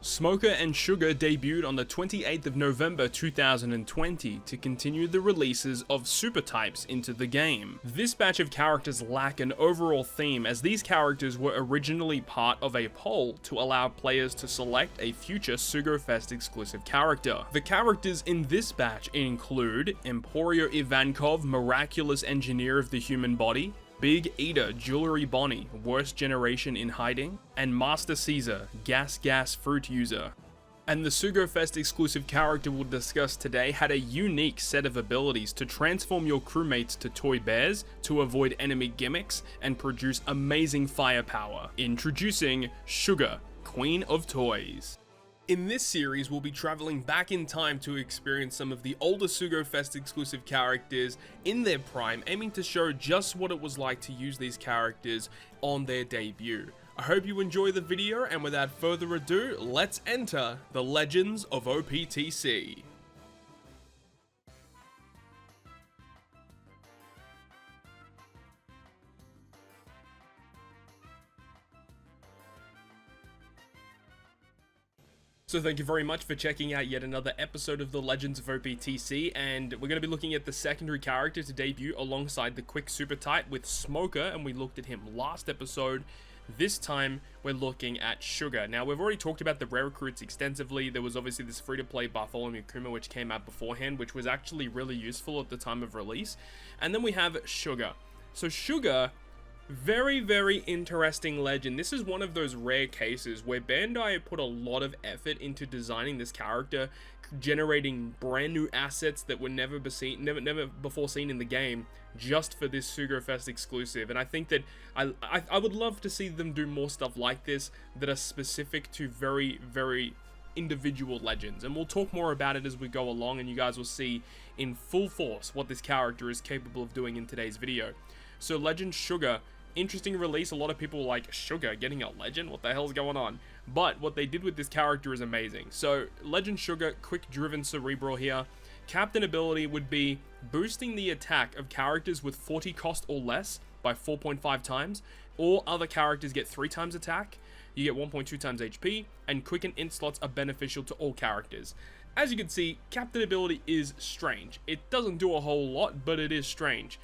Smoker and Sugar debuted on the 28th of November 2020 to continue the releases of super types into the game. This batch of characters lack an overall theme, as these characters were originally part of a poll to allow players to select a future Sugo-Fest exclusive character. The characters in this batch include Emporio Ivankov, Miraculous Engineer of the Human Body, Big Eater, Jewelry Bonnie, Worst Generation in Hiding, and Master Caesar, Gas Fruit User. And the Sugo-Fest exclusive character we'll discuss today had a unique set of abilities to transform your crewmates to toy bears, to avoid enemy gimmicks, and produce amazing firepower. Introducing Sugar, Queen of Toys. In this series, we'll be traveling back in time to experience some of the older Sugo-Fest exclusive characters in their prime, aiming to show just what it was like to use these characters on their debut. I hope you enjoy the video, and without further ado, let's enter the Legends of OPTC. So thank you very much for checking out yet another episode of the Legends of OPTC, and we're going to be looking at the secondary character to debut alongside the quick super type with Smoker, and we looked at him last episode. This time we're looking at Sugar. Now we've already talked about the rare recruits extensively. There was obviously this free-to-play Bartholomew Kuma which came out beforehand, which was actually really useful at the time of release. And then we have Sugar. So Sugar, very interesting legend. This is one of those rare cases where Bandai put a lot of effort into designing this character, generating brand new assets that were never before seen in the game, just for this Sugo-Fest exclusive. And I think that I would love to see them do more stuff like this that are specific to very individual legends, and we'll talk more about it as we go along, and you guys will see in full force what this character is capable of doing in today's video. So Legend Sugar, interesting release. A lot of people like, Sugar getting a legend? What the hell's going on? But what they did with this character is amazing. So Legend Sugar, quick driven cerebral here. Captain ability would be boosting the attack of characters with 40 cost or less by 4.5 times. All other characters get 3 times attack. You get 1.2 times HP, and quick and int slots are beneficial to all characters. As you can see, Captain ability is strange. It doesn't do a whole lot, but it is strange.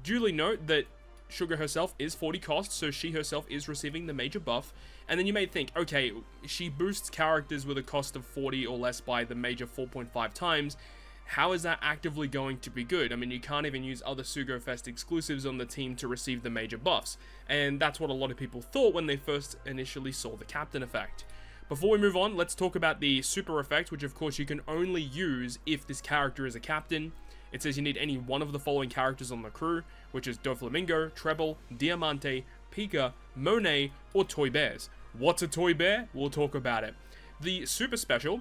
Duly note that Sugar herself is 40 cost, so she herself is receiving the major buff. And then you may think, okay, she boosts characters with a cost of 40 or less by the major 4.5 times. How is that actively going to be good? I mean, you can't even use other Sugo-Fest exclusives on the team to receive the major buffs. And that's what a lot of people thought when they first initially saw the captain effect. Before we move on, let's talk about the super effect, which of course you can only use if this character is a captain. It says you need any one of the following characters on the crew, which is Doflamingo, Treble, Diamante, Pika, Monet, or Toy Bears. What's a Toy Bear? We'll talk about it. The super special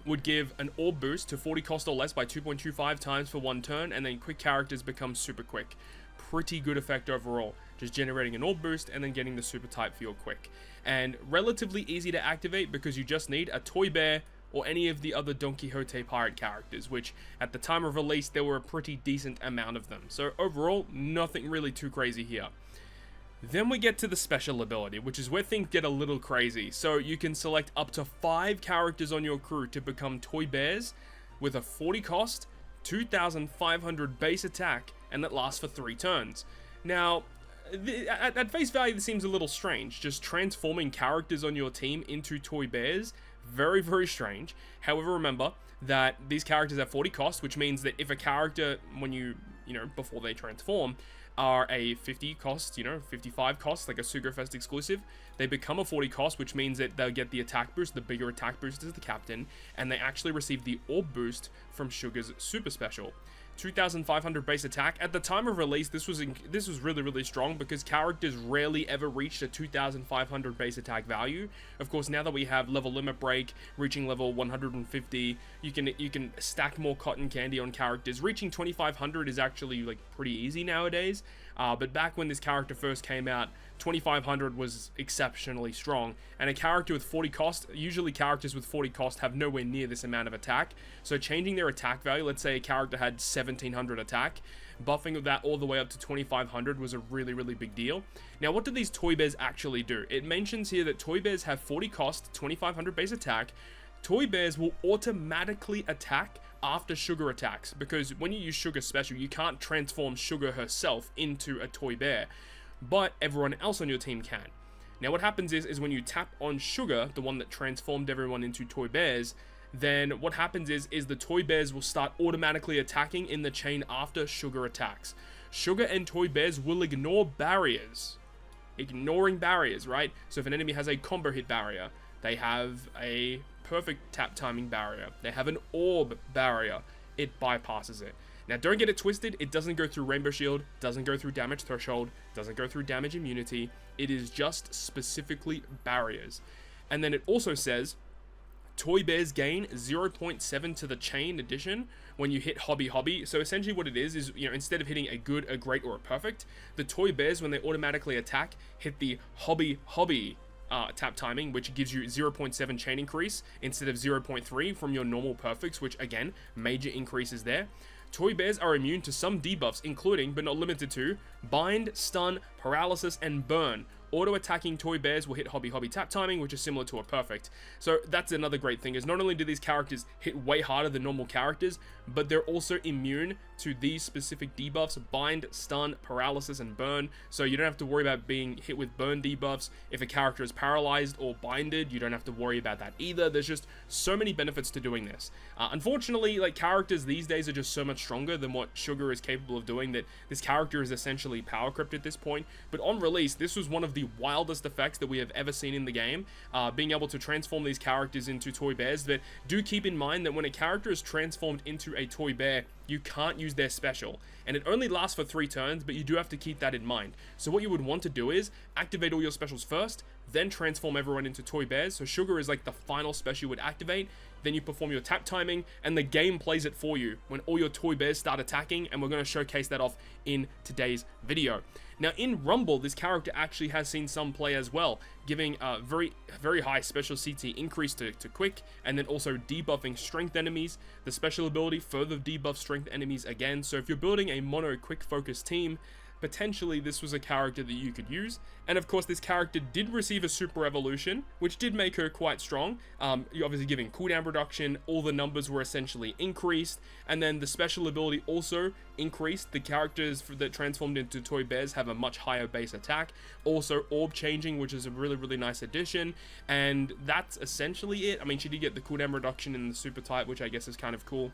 would give an orb boost to 40 cost or less by 2.25 times for 1 turn, and then quick characters become super quick. Pretty good effect overall, just generating an orb boost and then getting the super type for your quick. And relatively easy to activate because you just need a Toy Bear or any of the other Don Quixote pirate characters, which at the time of release there were a pretty decent amount of them. So overall, nothing really too crazy here. Then we get to the special ability, which is where things get a little crazy. So you can select up to 5 characters on your crew to become Toy Bears with a 40 cost, 2,500 base attack, and that lasts for 3 turns. Now, at face value, this seems a little strange. Just transforming characters on your team into Toy Bears, very strange. However, remember that these characters have 40 cost, which means that if a character, when before they transform, are a 50 cost, 55 cost, like a Sugo-Fest exclusive, they become a 40 cost, which means that they'll get the attack boost. The bigger attack boost is the captain, and they actually receive the orb boost from Sugar's super special. 2,500 base attack. At the time of release, this was really strong because characters rarely ever reached a 2,500 base attack value. Of course, now that we have level limit break, reaching level 150, you can stack more cotton candy on characters. Reaching 2,500 is actually like pretty easy nowadays, But back when this character first came out, 2500 was exceptionally strong, and a character with 40 cost, usually characters with 40 cost have nowhere near this amount of attack, so changing their attack value, let's say a character had 1700 attack, buffing that all the way up to 2500 was a really, really big deal. Now, what do these Toy Bears actually do? It mentions here that Toy Bears have 40 cost, 2500 base attack. Toy Bears will automatically attack after Sugar attacks, because when you use Sugar special, you can't transform Sugar herself into a Toy Bear, but everyone else on your team can. Now, what happens is when you tap on Sugar, the one that transformed everyone into Toy Bears, then what happens is the Toy Bears will start automatically attacking in the chain after Sugar attacks. Sugar and Toy Bears will ignore barriers. Ignoring barriers, right? So if an enemy has a combo hit barrier, they have a perfect tap timing barrier, they have an orb barrier, it bypasses it. Now, don't get it twisted, it doesn't go through Rainbow Shield, doesn't go through damage threshold, doesn't go through damage immunity, it is just specifically barriers. And then it also says, Toy Bears gain 0.7 to the chain addition when you hit Hobby Hobby. So essentially what it is, you know, instead of hitting a good, a great, or a perfect, the Toy Bears, when they automatically attack, hit the Hobby Hobby tap timing, which gives you 0.7 chain increase instead of 0.3 from your normal perfects, which again, major increases there. Toy Bears are immune to some debuffs, including, but not limited to, Bind, Stun, Paralysis, and Burn. Auto-attacking Toy Bears will hit Hobby Hobby tap timing, which is similar to a perfect. So that's another great thing, is not only do these characters hit way harder than normal characters, but they're also immune to these specific debuffs: Bind, Stun, Paralysis, and Burn. So you don't have to worry about being hit with burn debuffs. If a character is paralyzed or binded, you don't have to worry about that either. There's just so many benefits to doing this. Unfortunately, like, characters these days are just so much stronger than what Sugar is capable of doing that this character is essentially power crept at this point. But on release, this was one of the wildest effects that we have ever seen in the game, being able to transform these characters into Toy Bears. But do keep in mind that when a character is transformed into a Toy Bear, you can't use their special, and it only lasts for 3 turns, but you do have to keep that in mind. So what you would want to do is activate all your specials first, then transform everyone into Toy Bears. So Sugar is like the final special you would activate, then you perform your tap timing, and the game plays it for you when all your Toy Bears start attacking, and we're going to showcase that off in today's video. Now, in Rumble, this character actually has seen some play as well, giving a very, very high special CT increase to quick, and then also debuffing strength enemies. The special ability further debuffs strength enemies again, so if you're building a mono quick focus team, potentially this was a character that you could use. And of course, this character did receive a super evolution, which did make her quite strong. You're obviously giving cooldown reduction, all the numbers were essentially increased, and then the special ability also increased. The characters that transformed into Toy Bears have a much higher base attack. Also, orb changing, which is a really, really nice addition, and that's essentially it. I mean, she did get the cooldown reduction in the super type, which I guess is kind of cool.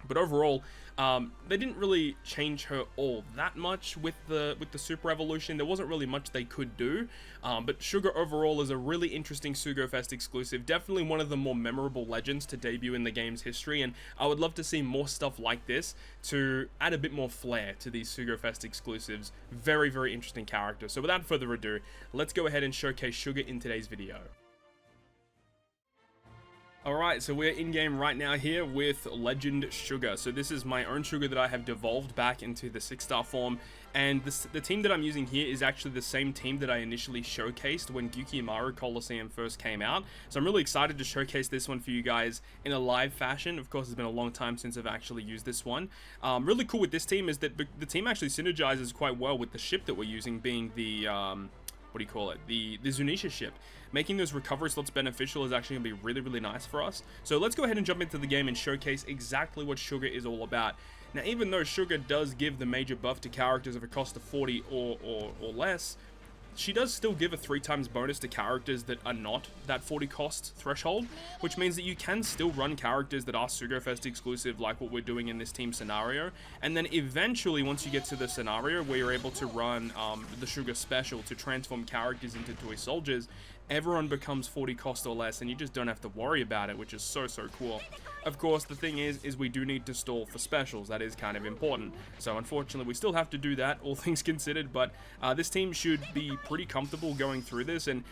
But overall, they didn't really change her all that much with the super evolution. There wasn't really much they could do. But Sugar overall is a really interesting Sugo-Fest exclusive. Definitely one of the more memorable legends to debut in the game's history. And I would love to see more stuff like this to add a bit more flair to these Sugo-Fest exclusives. Very, very interesting character. So without further ado, let's go ahead and showcase Sugar in today's video. Alright, so we're in-game right now here with Legend Sugar. So this is my own Sugar that I have devolved back into the 6-star form, and the team that I'm using here is actually the same team that I initially showcased when Gyukimaru Coliseum first came out. So I'm really excited to showcase this one for you guys in a live fashion. Of course, it's been a long time since I've actually used this one. Really cool with this team is that the team actually synergizes quite well with the ship that we're using, being the... what do you call it? The Zunisha ship. Making those recovery slots beneficial is actually going to be really, really nice for us. So let's go ahead and jump into the game and showcase exactly what Sugar is all about. Now, even though Sugar does give the major buff to characters of a cost of 40 or less, she does still give a 3x bonus to characters that are not that 40 cost threshold, which means that you can still run characters that are Sugo-Fest exclusive, like what we're doing in this team scenario. And then eventually, once you get to the scenario where you're able to run the Sugar special to transform characters into toy soldiers, everyone becomes 40 cost or less, and you just don't have to worry about it, which is so cool. Of course, the thing is we do need to stall for specials. That is kind of important. So unfortunately, we still have to do that, all things considered, but this team should be pretty comfortable going through this. And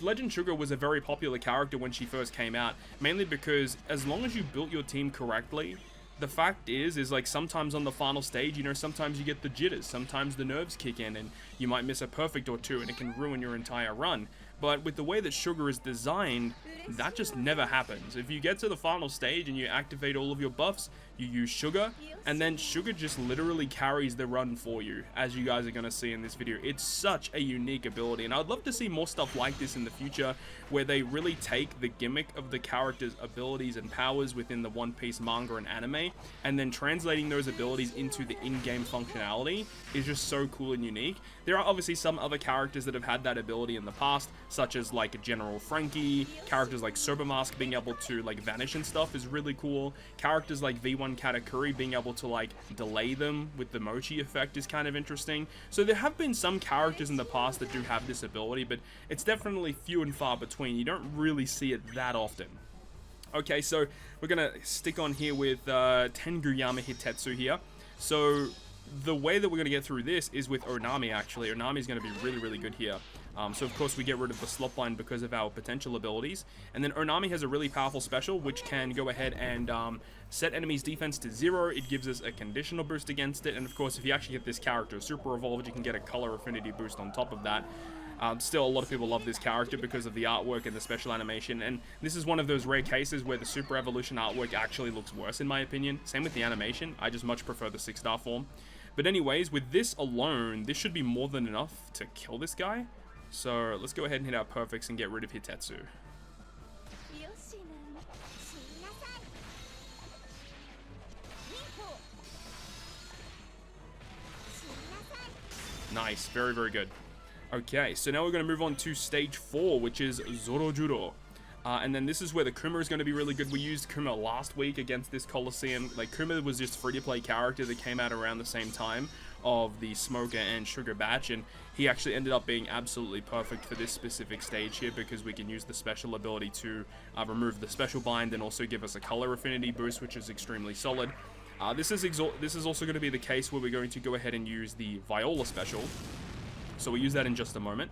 Legend Sugar was a very popular character when she first came out, mainly because as long as you built your team correctly, the fact is like sometimes on the final stage, you know, sometimes you get the jitters, sometimes the nerves kick in and you might miss a perfect or two and it can ruin your entire run. But with the way that Sugar is designed, that just never happens. If you get to the final stage and you activate all of your buffs, you use Sugar, and then Sugar just literally carries the run for you, as you guys are going to see in this video. It's such a unique ability, and I'd love to see more stuff like this in the future, where they really take the gimmick of the character's abilities and powers within the One Piece manga and anime, and then translating those abilities into the in-game functionality is just so cool and unique. There are obviously some other characters that have had that ability in the past, such as like General Frankie. Characters like Sober Mask being able to like vanish and stuff is really cool. Characters like V1 Katakuri being able to like delay them with the Mochi effect is kind of interesting. So there have been some characters in the past that do have this ability, but it's definitely few and far between. You don't really see it that often. Okay, so we're gonna stick on here with Tenguyama Hitetsu here. So the way that we're going to get through this is with Onami, actually. Onami is going to be really, really good here. So, of course, we get rid of the slot line because of our potential abilities. And then Onami has a really powerful special, which can go ahead and set enemies' defense to 0. It gives us a conditional boost against it. And, of course, if you actually get this character super evolved, you can get a color affinity boost on top of that. Still, a lot of people love this character because of the artwork and the special animation, and this is one of those rare cases where the Super Evolution artwork actually looks worse, in my opinion. Same with the animation. I just much prefer the 6-star form. But anyways, with this alone, this should be more than enough to kill this guy. So let's go ahead and hit our perfects and get rid of Hitetsu. Nice, very, very good. Okay, so now we're going to move on to stage 4, which is Zorojuro. And then this is where the Kuma is going to be really good. We used Kuma last week against this Coliseum. Like, Kuma was just free-to-play character that came out around the same time of the Smoker and Sugar batch, and he actually ended up being absolutely perfect for this specific stage here because we can use the special ability to remove the special bind and also give us a color affinity boost, which is extremely solid. This is also going to be the case where we're going to go ahead and use the Viola special. So we'll use that in just a moment.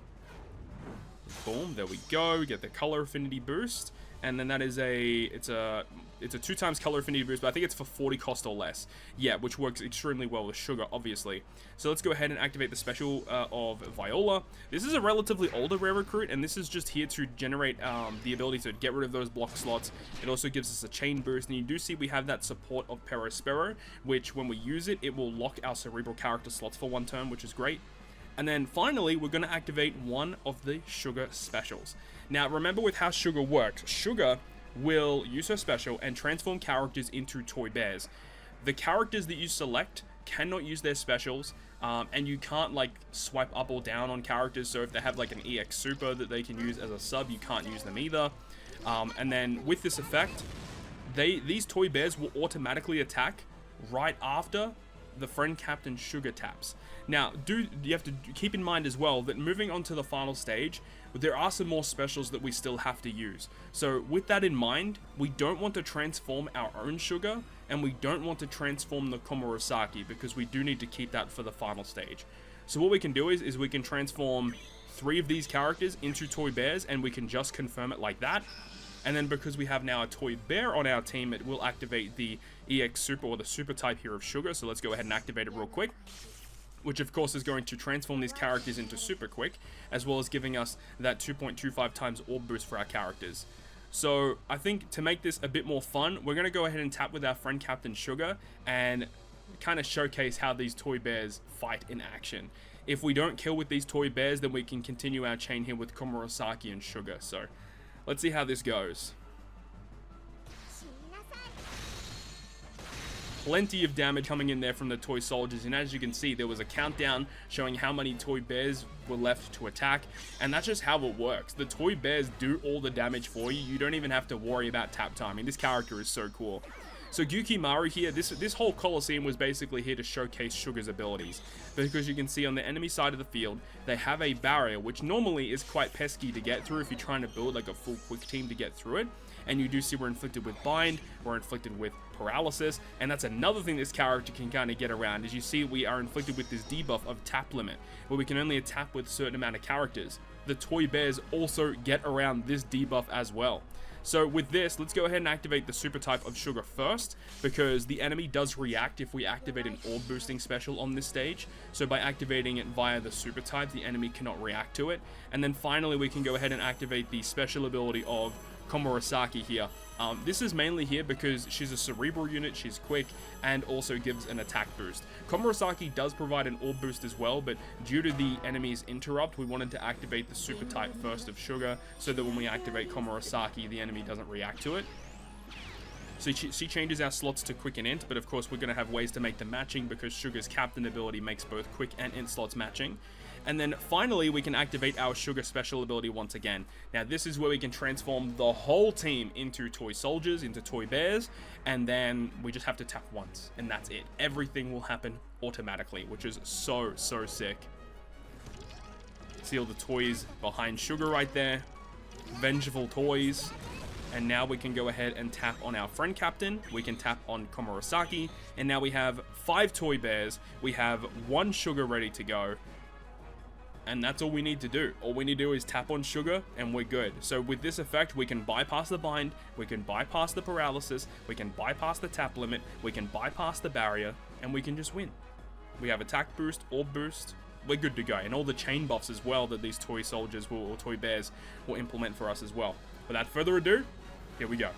Boom, there we go. We get the color affinity boost, and then that is it's a 2 times color affinity boost, but I think it's for 40 cost or less. Yeah, which works extremely well with Sugar, obviously. So let's go ahead and activate the special of Viola. This is a relatively older rare recruit, and this is just here to generate the ability to get rid of those block slots. It also gives us a chain boost, and you do see we have that support of Perospero, which when we use it, it will lock our Cerebral character slots for 1 turn, which is great. And then finally, we're going to activate one of the Sugar specials. Now, remember with how Sugar works. Sugar will use her special and transform characters into toy bears. The characters that you select cannot use their specials, and you can't like swipe up or down on characters. So if they have like an EX Super that they can use as a sub, you can't use them either. And then with this effect, these toy bears will automatically attack right after the friend Captain Sugar taps. Now, you have to keep in mind as well that moving on to the final stage, there are some more specials that we still have to use. So with that in mind, we don't want to transform our own Sugar, and we don't want to transform the Komurosaki because we do need to keep that for the final stage. So what we can do is we can transform 3 of these characters into toy bears, and we can just confirm it like that. And then because we have now a toy bear on our team, it will activate the EX Super, or the super type here of Sugar. So let's go ahead and activate it real quick, which of course is going to transform these characters into super quick, as well as giving us that 2.25 times orb boost for our characters. So I think to make this a bit more fun, we're going to go ahead and tap with our friend Captain Sugar and kind of showcase how these toy bears fight in action. If we don't kill with these toy bears, then we can continue our chain here with Komurosaki and Sugar. So let's see how this goes. Plenty of damage coming in there from the toy soldiers, and as you can see, there was a countdown showing how many toy bears were left to attack, and that's just how it works. The toy bears do all the damage for you. You don't even have to worry about tap timing. This character is so cool. So Gyukimaru here, this whole Coliseum was basically here to showcase Sugar's abilities, because you can see on the enemy side of the field, they have a barrier, which normally is quite pesky to get through if you're trying to build like a full quick team to get through it. And you do see we're inflicted with Bind, we're inflicted with paralysis, and that's another thing this character can kind of get around. As you see, we are inflicted with this debuff of tap limit, where we can only attack with a certain amount of characters. The toy bears also get around this debuff as well. So with this, let's go ahead and activate the super type of Sugar first, because the enemy does react if we activate an orb boosting special on this stage. So by activating it via the super type, the enemy cannot react to it. And then finally, we can go ahead and activate the special ability of Komurasaki here. This is mainly here because she's a cerebral unit, she's quick, and also gives an attack boost. Komurasaki does provide an orb boost as well, but due to the enemy's interrupt, we wanted to activate the super type first of Sugar, so that when we activate Komurasaki, the enemy doesn't react to it. So she changes our slots to quick and int, but of course we're going to have ways to make them matching because Sugar's captain ability makes both quick and int slots matching. And then finally, we can activate our Sugar special ability once again. Now, this is where we can transform the whole team into toy soldiers, into toy bears, and then we just have to tap once, and that's it. Everything will happen automatically, which is so sick. See all the toys behind Sugar right there. Vengeful toys. And now we can go ahead and tap on our friend captain. We can tap on Komurasaki. And now we have 5 toy bears. We have 1 Sugar ready to go. And that's all we need to do. All we need to do is tap on Sugar and we're good. So with this effect, we can bypass the bind, we can bypass the paralysis, we can bypass the tap limit, we can bypass the barrier, and we can just win. We have attack boost, orb boost, we're good to go. And all the chain buffs as well that these toy soldiers will, or toy bears will implement for us as well. Without further ado, here we go.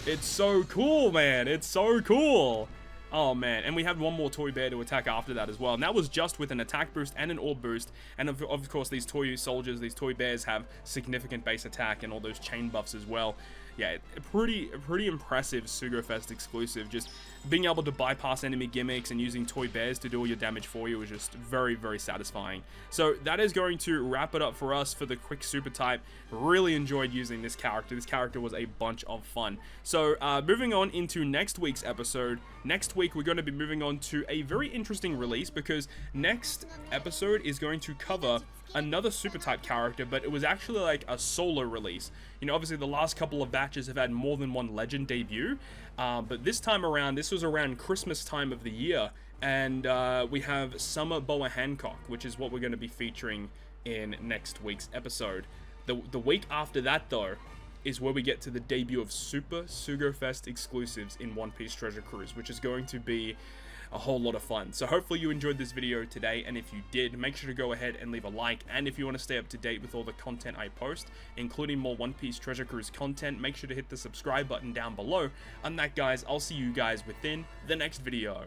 It's so cool, man. It's so cool. Oh, man. And we have one more toy bear to attack after that as well. And that was just with an attack boost and an orb boost. And of course, these toy soldiers, these toy bears have significant base attack and all those chain buffs as well. Yeah, a pretty impressive Sugo-Fest exclusive. Just being able to bypass enemy gimmicks and using toy bears to do all your damage for you is just very satisfying. So that is going to wrap it up for us for the quick super type. Really enjoyed using this character. This character was a bunch of fun. So moving on into next week's episode. Next week, we're going to be moving on to a very interesting release because next episode is going to cover another super type character, but it was actually like a solo release. You know, obviously the last couple of batches have had more than one legend debut, but this time around, this was around Christmas time of the year, and we have Summer Boa Hancock, which is what we're going to be featuring in next week's episode. The week after that, though, is where we get to the debut of Super Sugo-Fest exclusives in One Piece Treasure Cruise, which is going to be a whole lot of fun. So hopefully you enjoyed this video today, and if you did, make sure to go ahead and leave a like, and if you want to stay up to date with all the content I post, including more One Piece Treasure Cruise content, make sure to hit the subscribe button down below. On that, guys, I'll see you guys within the next video.